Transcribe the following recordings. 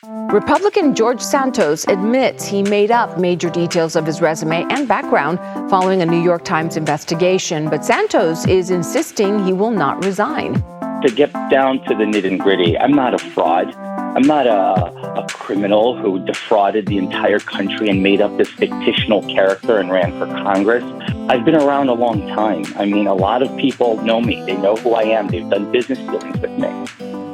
Republican George Santos admits he made up major details of his resume and background following a New York Times investigation, but Santos is insisting he will not resign. To get down to the nitty-gritty, I'm not a fraud. I'm not a criminal who defrauded the entire country and made up this fictional character and ran for Congress. I've been around a long time. I mean, a lot of people know me. They know who I am. They've done business dealings with me.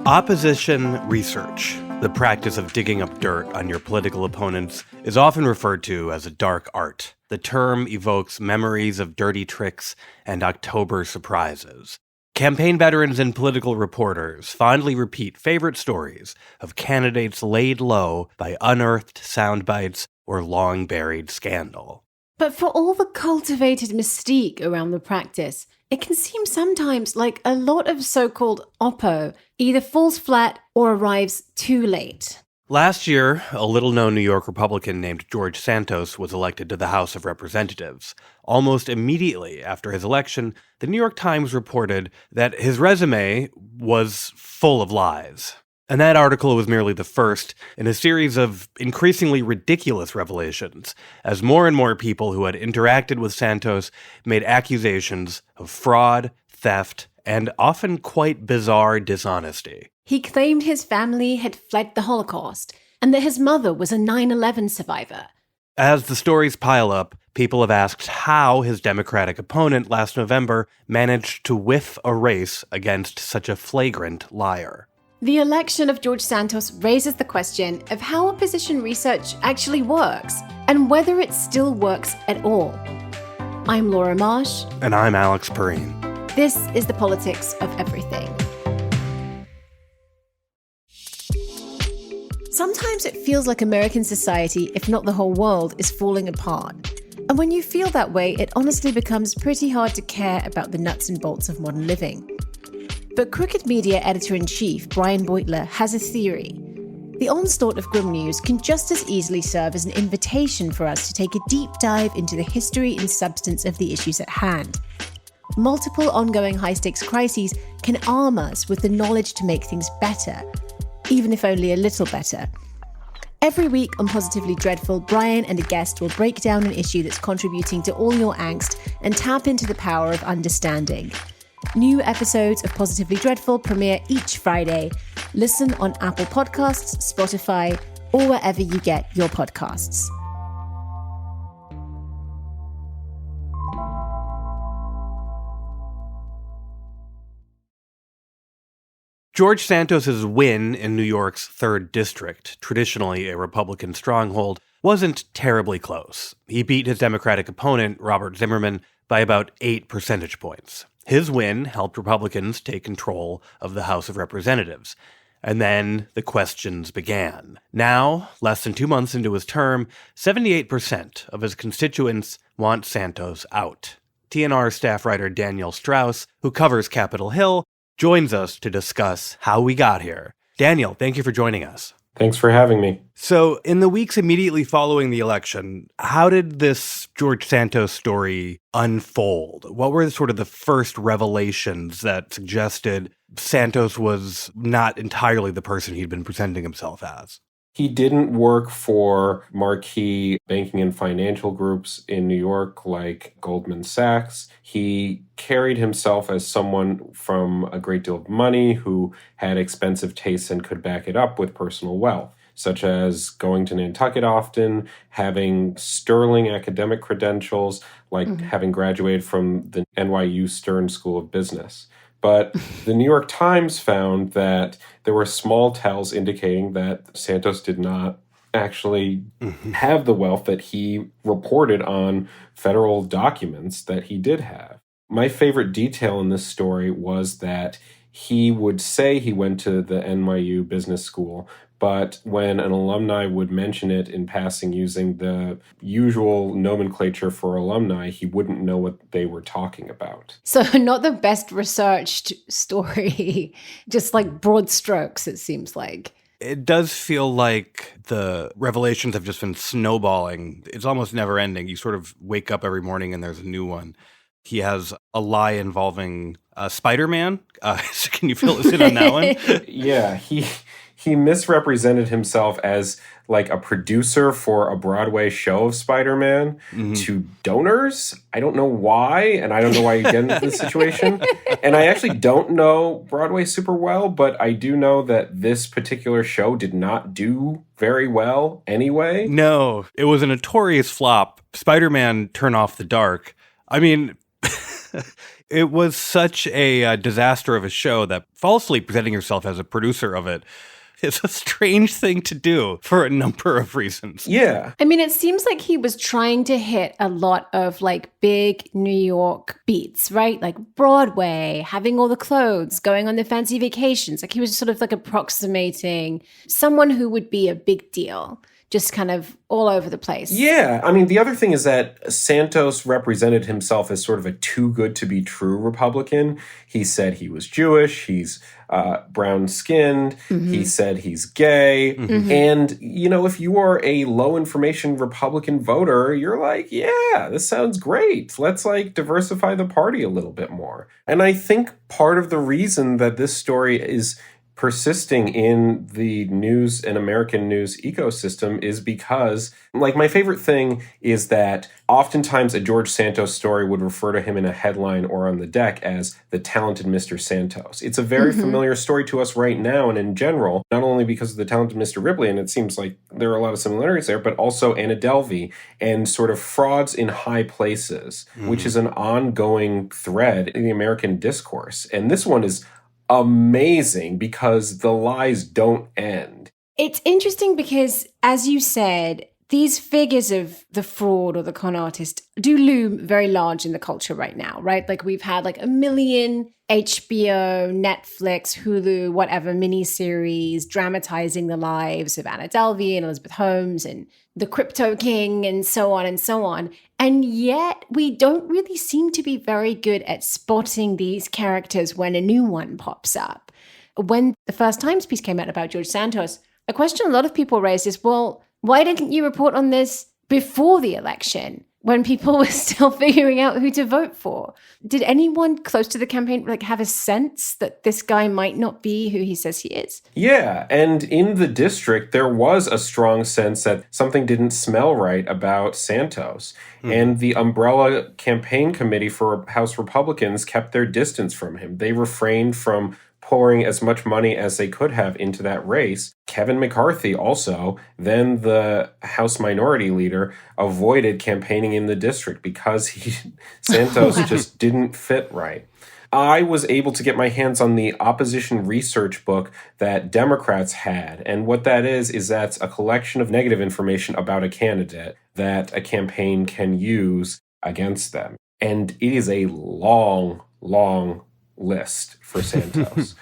Opposition research, the practice of digging up dirt on your political opponents, is often referred to as a dark art. The term evokes memories of dirty tricks and October surprises. Campaign veterans and political reporters fondly repeat favorite stories of candidates laid low by unearthed sound bites or long-buried scandal. But for all the cultivated mystique around the practice, it can seem sometimes like a lot of so-called oppo either falls flat or arrives too late. Last year, a little-known New York Republican named George Santos was elected to the House of Representatives. Almost immediately after his election, the New York Times reported that his resume was full of lies. And that article was merely the first in a series of increasingly ridiculous revelations, as more and more people who had interacted with Santos made accusations of fraud, theft, and often quite bizarre dishonesty. He claimed his family had fled the Holocaust and that his mother was a 9/11 survivor. As the stories pile up, people have asked how his Democratic opponent last November managed to whiff a race against such a flagrant liar. The election of George Santos raises the question of how opposition research actually works and whether it still works at all. I'm Laura Marsh. And I'm Alex Pareene. This is the politics of everything. Sometimes it feels like American society, if not the whole world, is falling apart. And when you feel that way, it honestly becomes pretty hard to care about the nuts and bolts of modern living. But Crooked Media editor-in-chief Brian Beutler has a theory. The onslaught of grim news can just as easily serve as an invitation for us to take a deep dive into the history and substance of the issues at hand. Multiple ongoing high-stakes crises can arm us with the knowledge to make things better, even if only a little better. Every week on Positively Dreadful, Brian and a guest will break down an issue that's contributing to all your angst and tap into the power of understanding. New episodes of Positively Dreadful premiere each Friday. Listen on Apple Podcasts, Spotify, or wherever you get your podcasts. George Santos's win in New York's 3rd District, traditionally a Republican stronghold, wasn't terribly close. He beat his Democratic opponent, Robert Zimmerman, by about 8 percentage points. His win helped Republicans take control of the House of Representatives. And then the questions began. Now, less than 2 months into his term, 78% of his constituents want Santos out. TNR staff writer Daniel Strauss, who covers Capitol Hill, joins us to discuss how we got here. Daniel, thank you for joining us. Thanks for having me. So, in the weeks immediately following the election, how did this George Santos story unfold? What were sort of the first revelations that suggested Santos was not entirely the person he'd been presenting himself as? He didn't work for marquee banking and financial groups in New York like Goldman Sachs. He carried himself as someone from a great deal of money who had expensive tastes and could back it up with personal wealth, such as going to Nantucket often, having sterling academic credentials, like having graduated from the NYU Stern School of Business. But the New York Times found that there were small tells indicating that Santos did not actually have the wealth that he reported on federal documents that he did have. My favorite detail in this story was that he would say he went to the NYU Business School, but when an alumni would mention it in passing using the usual nomenclature for alumni, he wouldn't know what they were talking about. So not the best researched story, just like broad strokes, it seems like. It does feel like the revelations have just been snowballing. It's almost never ending. You sort of wake up every morning and there's a new one. He has a lie involving Spider-Man. Can you fill us in on that one? Yeah, he misrepresented himself as like a producer for a Broadway show of Spider-Man to donors. I don't know why, and I don't know why you get into this situation. And I actually don't know Broadway super well, but I do know that this particular show did not do very well anyway. No, it was a notorious flop. Spider-Man Turn Off the Dark. I mean, it was such a disaster of a show that falsely presenting yourself as a producer of it is a strange thing to do for a number of reasons. Yeah. I mean, it seems like he was trying to hit a lot of like big New York beats, right? Like Broadway, having all the clothes, going on the fancy vacations. Like he was sort of like approximating someone who would be a big deal, just kind of all over the place. Yeah. I mean, the other thing is that Santos represented himself as sort of a too good to be true Republican. He said he was Jewish. He's brown-skinned. He said he's gay. And, you know, if you are a low-information Republican voter, you're like, yeah, this sounds great. Let's, like, diversify the party a little bit more. And I think part of the reason that this story is persisting in the news and American news ecosystem is because, like, my favorite thing is that oftentimes a George Santos story would refer to him in a headline or on the deck as the talented Mr. Santos. It's a very familiar story to us right now and in general, not only because of the talented Mr. Ripley, and it seems like there are a lot of similarities there, but also Anna Delvey and sort of frauds in high places, which is an ongoing thread in the American discourse. And this one is amazing because the lies don't end. It's interesting because, as you said, these figures of the fraud or the con artist do loom very large in the culture right now, right? Like we've had like a million HBO, Netflix, Hulu, whatever miniseries dramatizing the lives of Anna Delvey and Elizabeth Holmes and the Crypto King and so on and so on. And yet we don't really seem to be very good at spotting these characters when a new one pops up. When the first Times piece came out about George Santos, a question a lot of people raised is, well, why didn't you report on this before the election when people were still figuring out who to vote for? Did anyone close to the campaign like have a sense that this guy might not be who he says he is? Yeah, and in the district, there was a strong sense that something didn't smell right about Santos. And the umbrella campaign committee for House Republicans kept their distance from him. They refrained from pouring as much money as they could have into that race. Kevin McCarthy also, then the House Minority Leader, avoided campaigning in the district because Santos just didn't fit right. I was able to get my hands on the opposition research book that Democrats had. And what that is that's a collection of negative information about a candidate that a campaign can use against them. And it is a long, long list for Santos.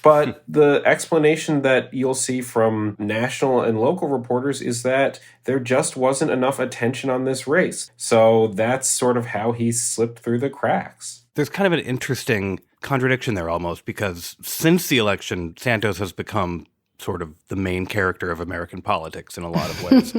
But the explanation that you'll see from national and local reporters is that there just wasn't enough attention on this race. So that's sort of how he slipped through the cracks. There's kind of an interesting contradiction there almost, because since the election, Santos has become sort of the main character of American politics in a lot of ways.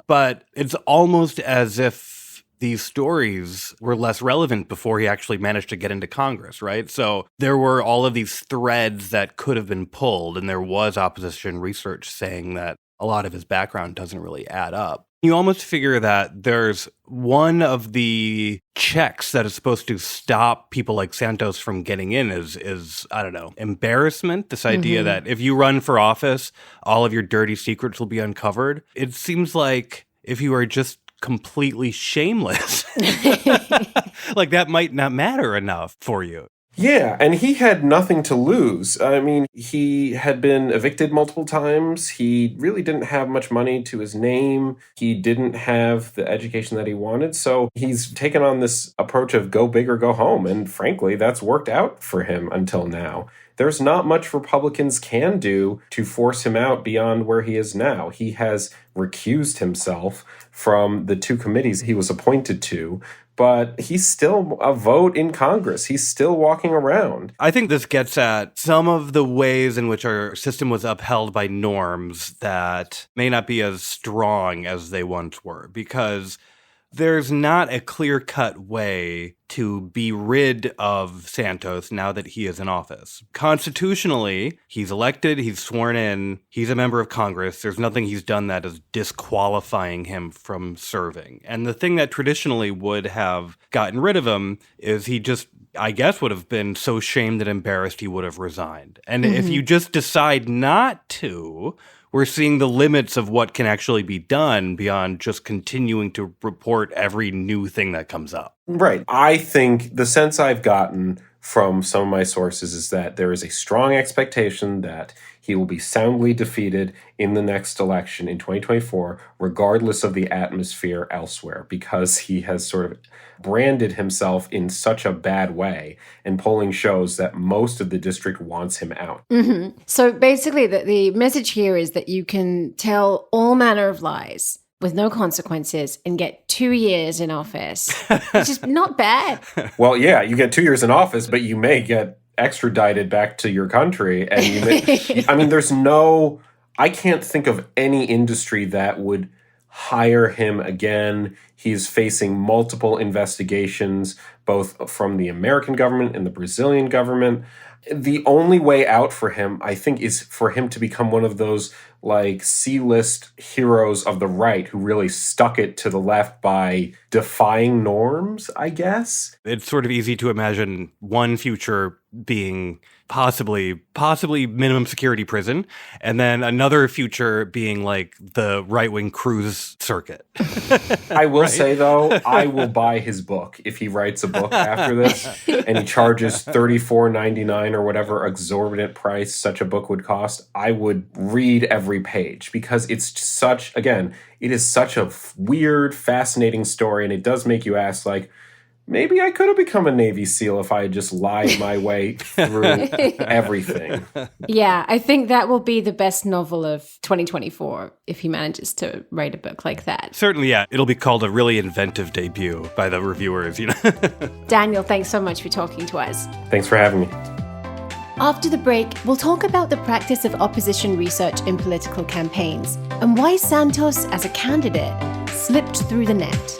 But it's almost as if these stories were less relevant before he actually managed to get into Congress, right? So there were all of these threads that could have been pulled, and there was opposition research saying that a lot of his background doesn't really add up. You almost figure that there's one of the checks that is supposed to stop people like Santos from getting in is I don't know, embarrassment. This idea that if you run for office, all of your dirty secrets will be uncovered. It seems like if you are just completely shameless, like that might not matter enough for you. Yeah, and he had nothing to lose. I mean, he had been evicted multiple times. He really didn't have much money to his name. He didn't have the education that he wanted. So he's taken on this approach of go big or go home. And frankly, that's worked out for him until now. There's not much Republicans can do to force him out beyond where he is now. He has recused himself from the two committees he was appointed to, but he's still a vote in Congress. He's still walking around. I think this gets at some of the ways in which our system was upheld by norms that may not be as strong as they once were, because there's not a clear-cut way to be rid of Santos now that he is in office. Constitutionally, he's elected, he's sworn in, he's a member of Congress. There's nothing he's done that is disqualifying him from serving. And the thing that traditionally would have gotten rid of him is he just, I guess, would have been so shamed and embarrassed he would have resigned. And if you just decide not to, we're seeing the limits of what can actually be done beyond just continuing to report every new thing that comes up. Right. I think the sense I've gotten from some of my sources is that there is a strong expectation that he will be soundly defeated in the next election in 2024, regardless of the atmosphere elsewhere, because he has sort of branded himself in such a bad way, and polling shows that most of the district wants him out. So basically, the message here is that you can tell all manner of lies with no consequences and get 2 years in office, which is not bad. Well, yeah, you get 2 years in office, but you may get extradited back to your country. And you may, I mean, I can't think of any industry that would hire him again. He's facing multiple investigations, both from the American government and the Brazilian government. The only way out for him, I think, is for him to become one of those like C-list heroes of the right who really stuck it to the left by defying norms, I guess. It's sort of easy to imagine one future being possibly minimum security prison, and then another future being like the right-wing cruise circuit. I will say, though, I will buy his book if he writes a book after this and he charges $34.99 or whatever exorbitant price such a book would cost. I would read every page because it's such, again, it is such a weird, fascinating story, and it does make you ask, like, maybe I could have become a Navy SEAL if I had just lied my way through everything. Yeah, I think that will be the best novel of 2024 if he manages to write a book like that. Certainly, yeah. It'll be called a really inventive debut by the reviewers, you know. Daniel, thanks so much for talking to us. Thanks for having me. After the break, we'll talk about the practice of opposition research in political campaigns and why Santos, as a candidate, slipped through the net.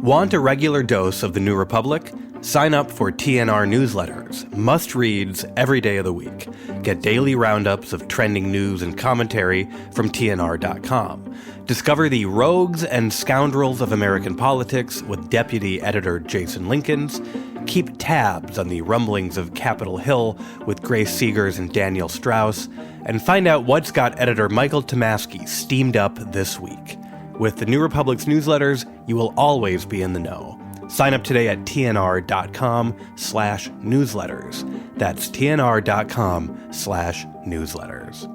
Want a regular dose of the New Republic? Sign up for TNR newsletters, must-reads every day of the week. Get daily roundups of trending news and commentary from TNR.com. Discover the rogues and scoundrels of American politics with Deputy Editor Jason Linkins. Keep tabs on the rumblings of Capitol Hill with Grace Seegers and Daniel Strauss. And find out what's got Editor Michael Tomasky steamed up this week. With the New Republic's newsletters, you will always be in the know. Sign up today at tnr.com/newsletters. That's tnr.com/newsletters.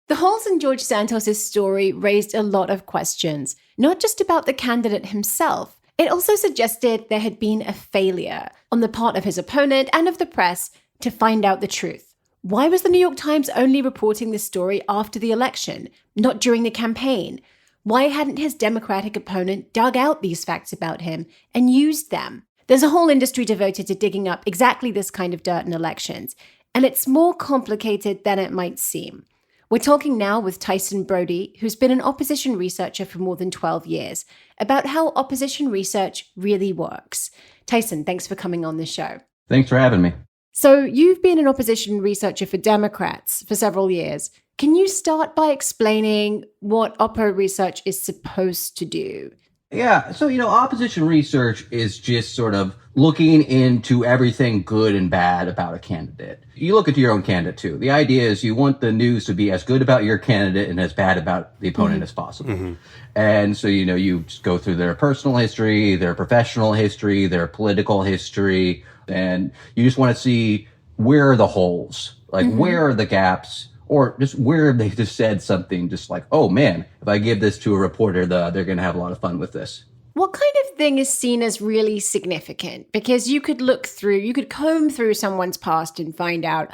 The holes in George Santos' story raised a lot of questions, not just about the candidate himself. It also suggested there had been a failure on the part of his opponent and of the press to find out the truth. Why was the New York Times only reporting this story after the election, not during the campaign? Why hadn't his Democratic opponent dug out these facts about him and used them? There's a whole industry devoted to digging up exactly this kind of dirt in elections, and it's more complicated than it might seem. We're talking now with Tyson Brody, who's been an opposition researcher for more than 12 years, about how opposition research really works. Tyson, thanks for coming on the show. Thanks for having me. So you've been an opposition researcher for Democrats for several years. Can you start by explaining what oppo-research is supposed to do? Yeah, so, opposition research is just sort of looking into everything good and bad about a candidate. You look into your own candidate, too. The idea is you want the news to be as good about your candidate and as bad about the opponent as possible. And so, you just go through their personal history, their professional history, their political history, and you just want to see where are the holes, like where are the gaps, or just where they just said something just like, oh man, if I give this to a reporter, they're going to have a lot of fun with this. What kind of thing is seen as really significant? Because you could comb through someone's past and find out,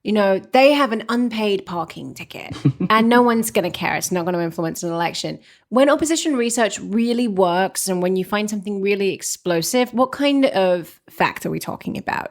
they have an unpaid parking ticket and no one's going to care. It's not going to influence an election. When opposition research really works and when you find something really explosive, what kind of fact are we talking about?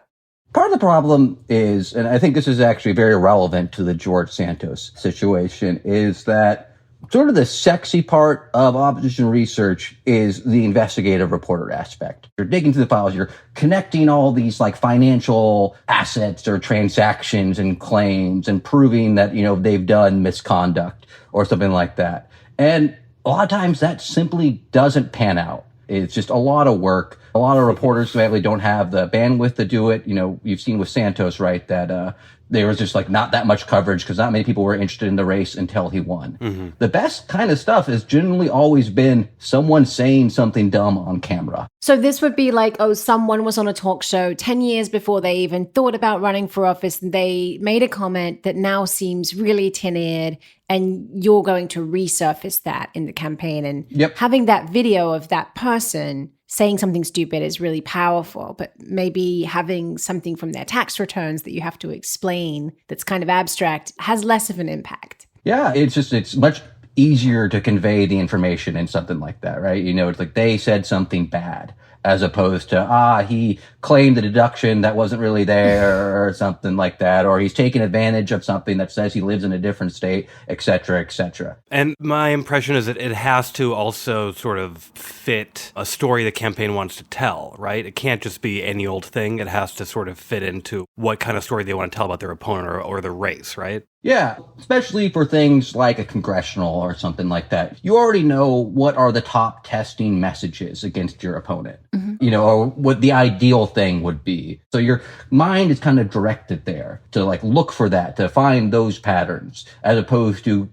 Part of the problem is, and I think this is actually very relevant to the George Santos situation, is that sort of the sexy part of opposition research is the investigative reporter aspect. You're digging through the files, you're connecting all these like financial assets or transactions and claims and proving that, they've done misconduct or something like that. And a lot of times that simply doesn't pan out. It's just a lot of work. A lot of reporters sadly don't have the bandwidth to do it. You've seen with Santos, right, that there was just like not that much coverage because not many people were interested in the race until he won. Mm-hmm. The best kind of stuff has generally always been someone saying something dumb on camera. So this would be like, someone was on a talk show 10 years before they even thought about running for office, and they made a comment that now seems really tin-eared, and you're going to resurface that in the campaign. And having that video of that person saying something stupid is really powerful, but maybe having something from their tax returns that you have to explain that's kind of abstract has less of an impact. Yeah, it's much easier to convey the information in something like that, right? It's like they said something bad as opposed to, he claimed the deduction that wasn't really there or something like that, or he's taking advantage of something that says he lives in a different state, et cetera, et cetera. And my impression is that it has to also sort of fit a story the campaign wants to tell, right? It can't just be any old thing. It has to sort of fit into what kind of story they want to tell about their opponent or the race, right? Yeah, especially for things like a congressional or something like that. You already know what are the top testing messages against your opponent, or what the ideal thing would be. So your mind is kind of directed there to like look for that, to find those patterns, as opposed to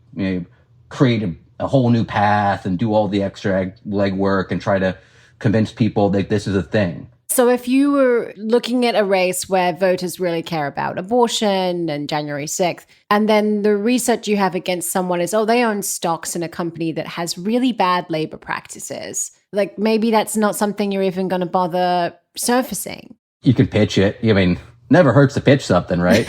create a whole new path and do all the extra legwork and try to convince people that this is a thing. So if you were looking at a race where voters really care about abortion and January 6th, and then the research you have against someone is, they own stocks in a company that has really bad labor practices, like maybe that's not something you're even going to bother surfacing. You can pitch it. Never hurts to pitch something, right?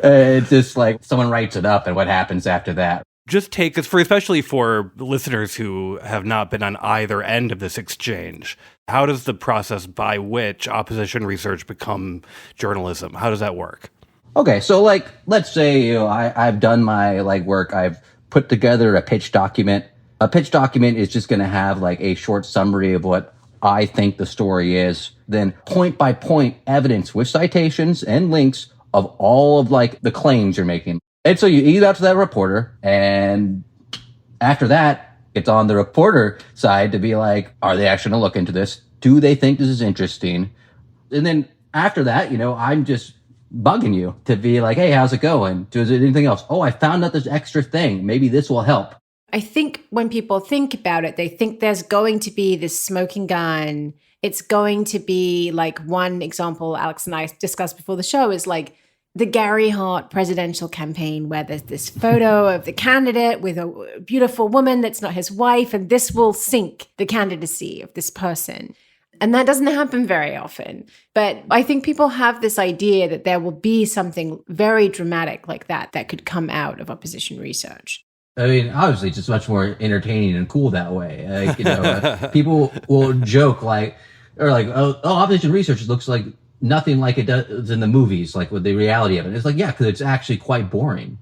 It's just like someone writes it up and what happens after that. Just take us especially for listeners who have not been on either end of this exchange. How does the process by which opposition research become journalism? How does that work? Okay, so let's say I've done my work. I've put together a pitch document. A pitch document is just going to have a short summary of what I think the story is, then point by point evidence with citations and links of all of the claims you're making. And so you eat out to that reporter, and after that, it's on the reporter side to be like, are they actually going to look into this? Do they think this is interesting? And then after that, I'm just bugging you to be like, hey, how's it going? Is there anything else? I found out this extra thing. Maybe this will help. I think when people think about it, they think there's going to be this smoking gun. It's going to be one example Alex and I discussed before the show is the Gary Hart presidential campaign, where there's this photo of the candidate with a beautiful woman that's not his wife, and this will sink the candidacy of this person. And that doesn't happen very often. But I think people have this idea that there will be something very dramatic like that could come out of opposition research. Obviously, it's just much more entertaining and cool that way. People will joke opposition research looks like nothing like it does in the movies, with the reality of it. It's because it's actually quite boring.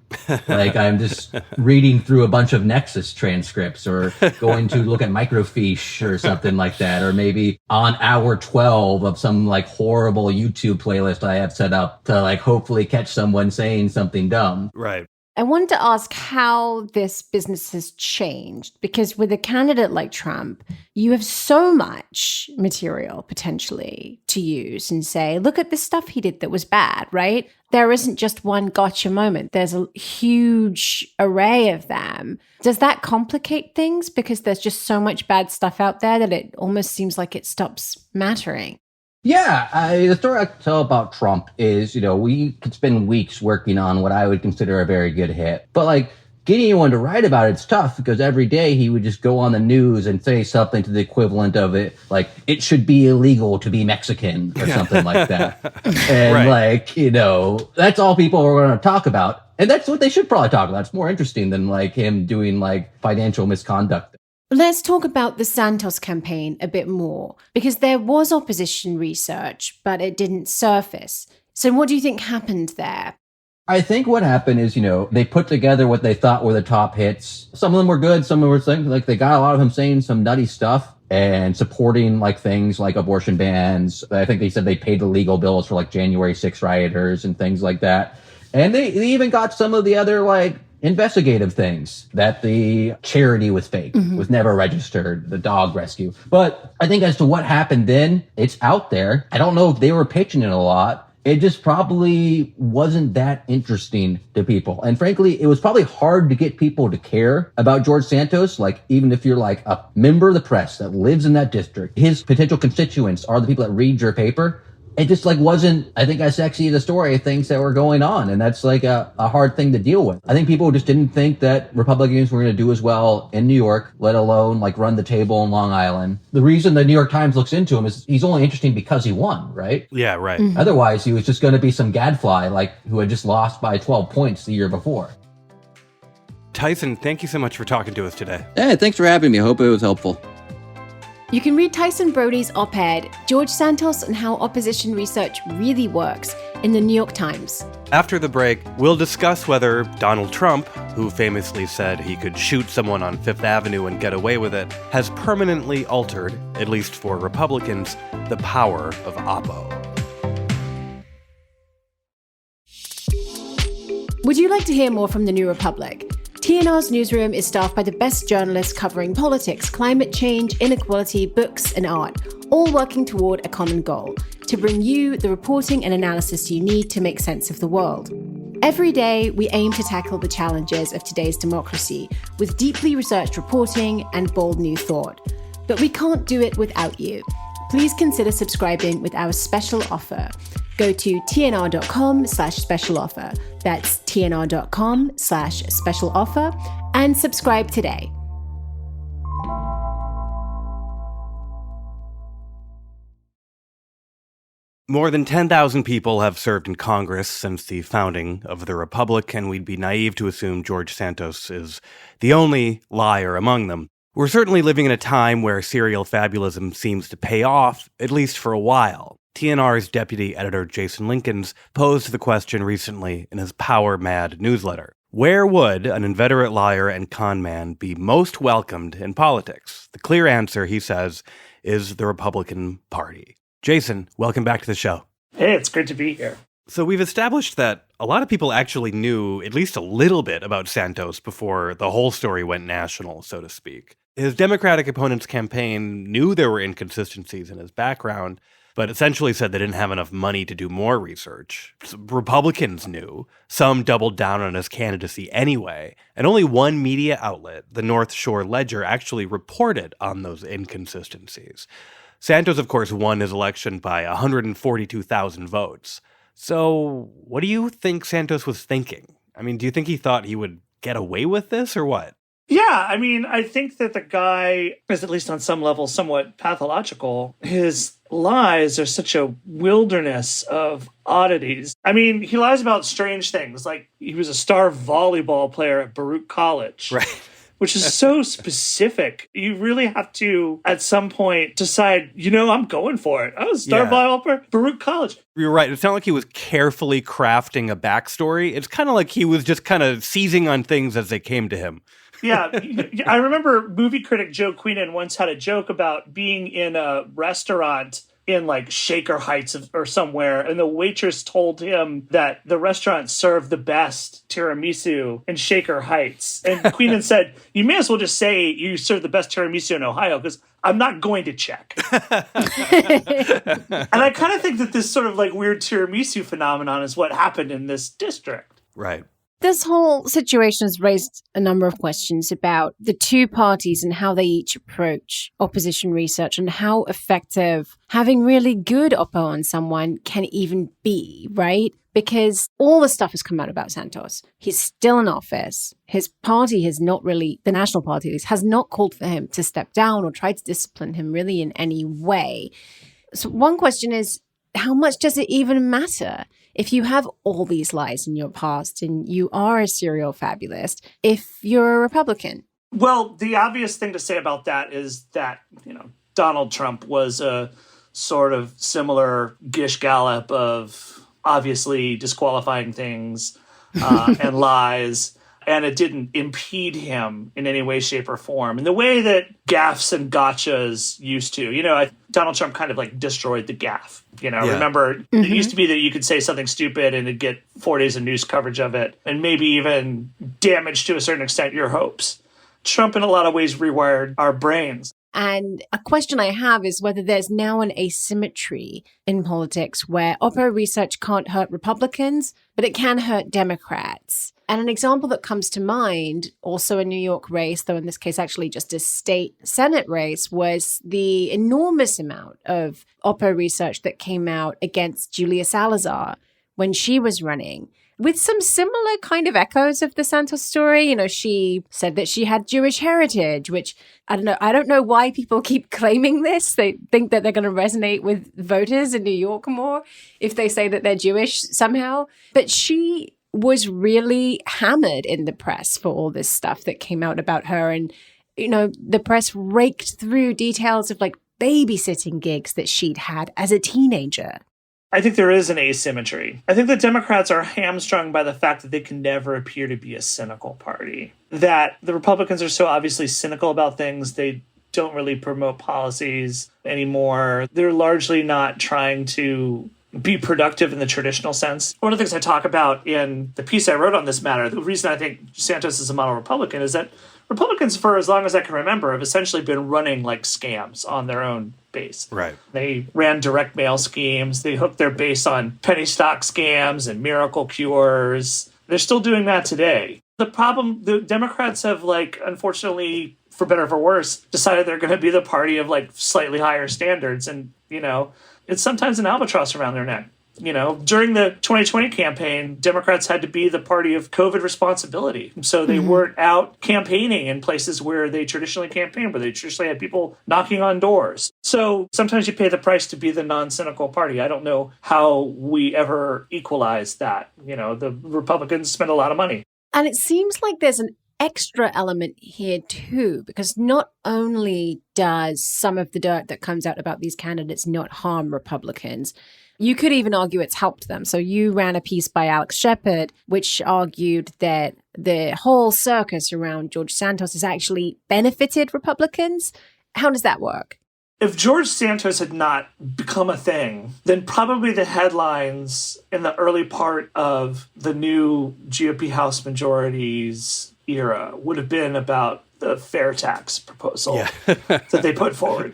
I'm just reading through a bunch of Nexus transcripts or going to look at microfiche or something like that, or maybe on hour 12 of some horrible YouTube playlist I have set up to hopefully catch someone saying something dumb. Right. I wanted to ask how this business has changed, because with a candidate like Trump, you have so much material potentially to use and say, look at this stuff he did that was bad, right? There isn't just one gotcha moment. There's a huge array of them. Does that complicate things because there's just so much bad stuff out there that it almost seems like it stops mattering? Yeah, the story I can tell about Trump is, we could spend weeks working on what I would consider a very good hit. But getting anyone to write about it's tough because every day he would just go on the news and say something to the equivalent of it, it should be illegal to be Mexican or something like that. And right. That's all people are going to talk about. And that's what they should probably talk about. It's more interesting than him doing financial misconduct. Let's talk about the Santos campaign a bit more, because there was opposition research, but it didn't surface. So what do you think happened there? I think what happened is, they put together what they thought were the top hits. Some of them were good. Some of them were saying, like, they got a lot of them saying some nutty stuff and supporting like things like abortion bans. I think they said they paid the legal bills for like January 6 rioters and things like that. And they even got some of the other like investigative things, that the charity was fake, was never registered, the dog rescue. But I think as to what happened then, it's out there. I don't know if they were pitching it a lot. It just probably wasn't that interesting to people. And frankly, it was probably hard to get people to care about George Santos. Like, even if you're like a member of the press that lives in that district, his potential constituents are the people that read your paper. It just like wasn't, I think, as sexy as the story of things that were going on. And that's like a hard thing to deal with. I think people just didn't think that Republicans were going to do as well in New York, let alone like run the table in Long Island. The reason the New York Times looks into him is he's only interesting because he won, right? Yeah, right. Otherwise, he was just going to be some gadfly like who had just lost by 12 points the year before. Tyson, thank you so much for talking to us today. Hey, thanks for having me. I hope it was helpful. You can read Tyson Brody's op-ed, George Santos and How Opposition Research Really Works, in the New York Times. After the break, we'll discuss whether Donald Trump, who famously said he could shoot someone on Fifth Avenue and get away with it, has permanently altered, at least for Republicans, the power of oppo. Would you like to hear more from The New Republic? TNR's newsroom is staffed by the best journalists covering politics, climate change, inequality, books, and art, all working toward a common goal: to bring you the reporting and analysis you need to make sense of the world. Every day, we aim to tackle the challenges of today's democracy with deeply researched reporting and bold new thought. But we can't do it without you. Please consider subscribing with our special offer. Go to tnr.com/special offer. That's tnr.com/special offer and subscribe today. More than 10,000 people have served in Congress since the founding of the Republic, and we'd be naive to assume George Santos is the only liar among them. We're certainly living in a time where serial fabulism seems to pay off, at least for a while. TNR's deputy editor Jason Linkins posed the question recently in his Power Mad newsletter. Where would an inveterate liar and con man be most welcomed in politics? The clear answer, he says, is the Republican Party. Jason, welcome back to the show. Hey, it's great to be here. So we've established that a lot of people actually knew at least a little bit about Santos before the whole story went national, so to speak. His Democratic opponent's campaign knew there were inconsistencies in his background, but essentially said they didn't have enough money to do more research. Republicans knew. Some doubled down on his candidacy anyway. And only one media outlet, the North Shore Ledger, actually reported on those inconsistencies. Santos, of course, won his election by 142,000 votes. So what do you think Santos was thinking? I mean, do you think he thought he would get away with this or what? Yeah, I mean, I think that the guy is, at least on some level, somewhat pathological. His lies are such a wilderness of oddities. I mean, he lies about strange things, like he was a star volleyball player at Baruch College. Right. Which is so specific. You really have to, at some point, decide, I'm going for it. I was a star volleyball player, Baruch College. You're right. It's not like he was carefully crafting a backstory. It's kind of like he was just kind of seizing on things as they came to him. Yeah. I remember movie critic Joe Queenan once had a joke about being in a restaurant in like Shaker Heights or somewhere, and the waitress told him that the restaurant served the best tiramisu in Shaker Heights. And Queenan said, you may as well just say you serve the best tiramisu in Ohio, because I'm not going to check. And I kind of think that this sort of like weird tiramisu phenomenon is what happened in this district. Right. This whole situation has raised a number of questions about the two parties and how they each approach opposition research and how effective having really good oppo on someone can even be, right? Because all the stuff has come out about Santos. He's still in office. His party has not really, the National Party at least, has not called for him to step down or try to discipline him really in any way. So one question is, how much does it even matter if you have all these lies in your past and you are a serial fabulist, if you're a Republican? Well, the obvious thing to say about that is that, Donald Trump was a sort of similar Gish Gallop of obviously disqualifying things and lies. And it didn't impede him in any way, shape, or form in the way that gaffes and gotchas used to. Donald Trump kind of like destroyed the gaffe. Remember, It used to be that you could say something stupid and it'd get 4 days of news coverage of it and maybe even damage to a certain extent your hopes. Trump, in a lot of ways, rewired our brains. And a question I have is whether there's now an asymmetry in politics where oppo-research can't hurt Republicans, but it can hurt Democrats. And an example that comes to mind, also a New York race, though in this case actually just a state Senate race, was the enormous amount of oppo-research that came out against Julia Salazar when she was running, with some similar kind of echoes of the Santos story. She said that she had Jewish heritage, which I don't know why people keep claiming this. They think that they're going to resonate with voters in New York more if they say that they're Jewish somehow. But she was really hammered in the press for all this stuff that came out about her. And, the press raked through details of like babysitting gigs that she'd had as a teenager. I think there is an asymmetry. I think the Democrats are hamstrung by the fact that they can never appear to be a cynical party. That the Republicans are so obviously cynical about things, they don't really promote policies anymore. They're largely not trying to be productive in the traditional sense. One of the things I talk about in the piece I wrote on this matter, the reason I think Santos is a model Republican is that Republicans, for as long as I can remember, have essentially been running like scams on their own base. Right. They ran direct mail schemes. They hooked their base on penny stock scams and miracle cures. They're still doing that today. The problem, the Democrats have, unfortunately, for better or for worse, decided they're going to be the party of slightly higher standards. And, it's sometimes an albatross around their neck. During the 2020 campaign, Democrats had to be the party of COVID responsibility. So they weren't out campaigning in places where they traditionally campaigned, where they traditionally had people knocking on doors. So sometimes you pay the price to be the non-cynical party. I don't know how we ever equalize that. The Republicans spend a lot of money. And it seems like there's an extra element here too, because not only does some of the dirt that comes out about these candidates not harm Republicans, you could even argue it's helped them. So you ran a piece by Alex Shepard, which argued that the whole circus around George Santos has actually benefited Republicans. How does that work? If George Santos had not become a thing, then probably the headlines in the early part of the new GOP House majorities era would have been about the fair tax proposal that they put forward,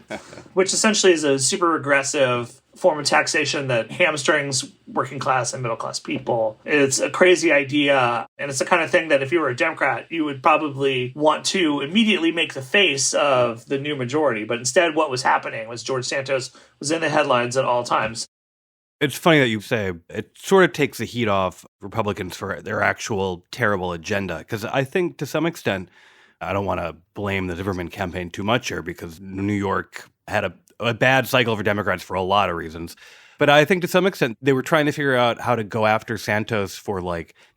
which essentially is a super regressive form of taxation that hamstrings working class and middle class people. It's a crazy idea, and it's the kind of thing that if you were a Democrat, you would probably want to immediately make the face of the new majority. But instead, what was happening was George Santos was in the headlines at all times. It's funny that you say it sort of takes the heat off Republicans for their actual terrible agenda, because I think to some extent, I don't want to blame the Zimmerman campaign too much here because New York had a bad cycle for Democrats for a lot of reasons. But I think to some extent, they were trying to figure out how to go after Santos for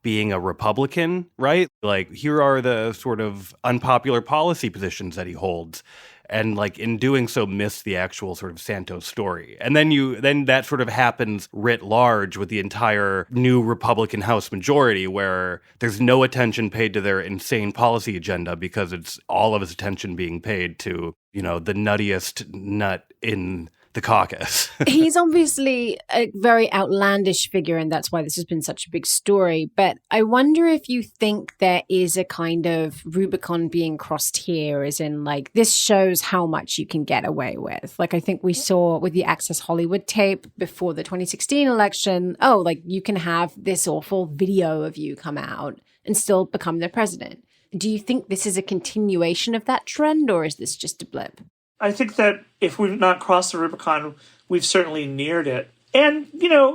being a Republican, right? Here are the sort of unpopular policy positions that he holds. And in doing so, miss the actual sort of Santos story. And then that sort of happens writ large with the entire new Republican House majority, where there's no attention paid to their insane policy agenda because it's all of his attention being paid to, the nuttiest nut in the caucus. He's obviously a very outlandish figure, and that's why this has been such a big story. But I wonder if you think there is a kind of Rubicon being crossed here, as in this shows how much you can get away with. I think we saw with the Access Hollywood tape before the 2016 election, you can have this awful video of you come out and still become the president. Do you think this is a continuation of that trend, or is this just a blip? I think that if we've not crossed the Rubicon, we've certainly neared it. And,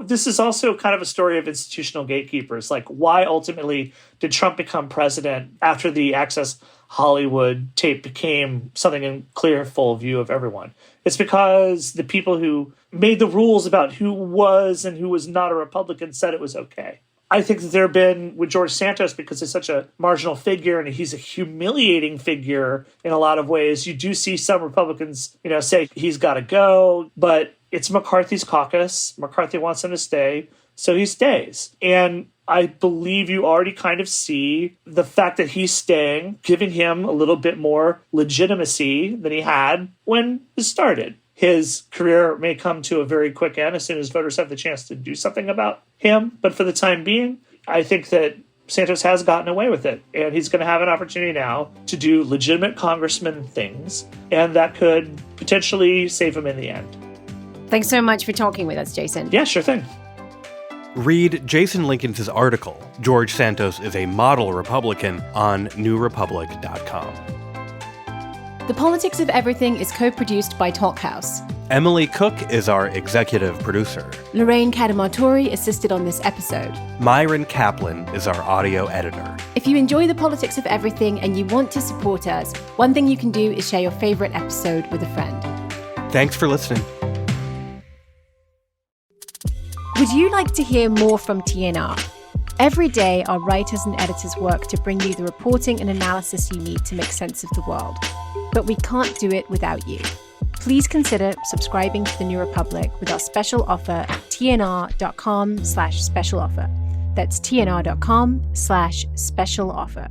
this is also kind of a story of institutional gatekeepers. Why ultimately did Trump become president after the Access Hollywood tape became something in clear, full view of everyone? It's because the people who made the rules about who was and who was not a Republican said it was okay. I think that there have been with George Santos, because he's such a marginal figure and he's a humiliating figure in a lot of ways. You do see some Republicans, say he's got to go, but it's McCarthy's caucus. McCarthy wants him to stay, so he stays. And I believe you already kind of see the fact that he's staying, giving him a little bit more legitimacy than he had when it started. His career may come to a very quick end as soon as voters have the chance to do something about him. But for the time being, I think that Santos has gotten away with it. And he's going to have an opportunity now to do legitimate congressman things. And that could potentially save him in the end. Thanks so much for talking with us, Jason. Yeah, sure thing. Read Jason Linkins' article, George Santos is a Model Republican, on newrepublic.com. The Politics of Everything is co-produced by Talkhouse. Emily Cook is our executive producer. Lorraine Kadamartori assisted on this episode. Myron Kaplan is our audio editor. If you enjoy The Politics of Everything and you want to support us, one thing you can do is share your favorite episode with a friend. Thanks for listening. Would you like to hear more from TNR? Every day, our writers and editors work to bring you the reporting and analysis you need to make sense of the world. But we can't do it without you. Please consider subscribing to The New Republic with our special offer at tnr.com/special offer. That's tnr.com/special offer.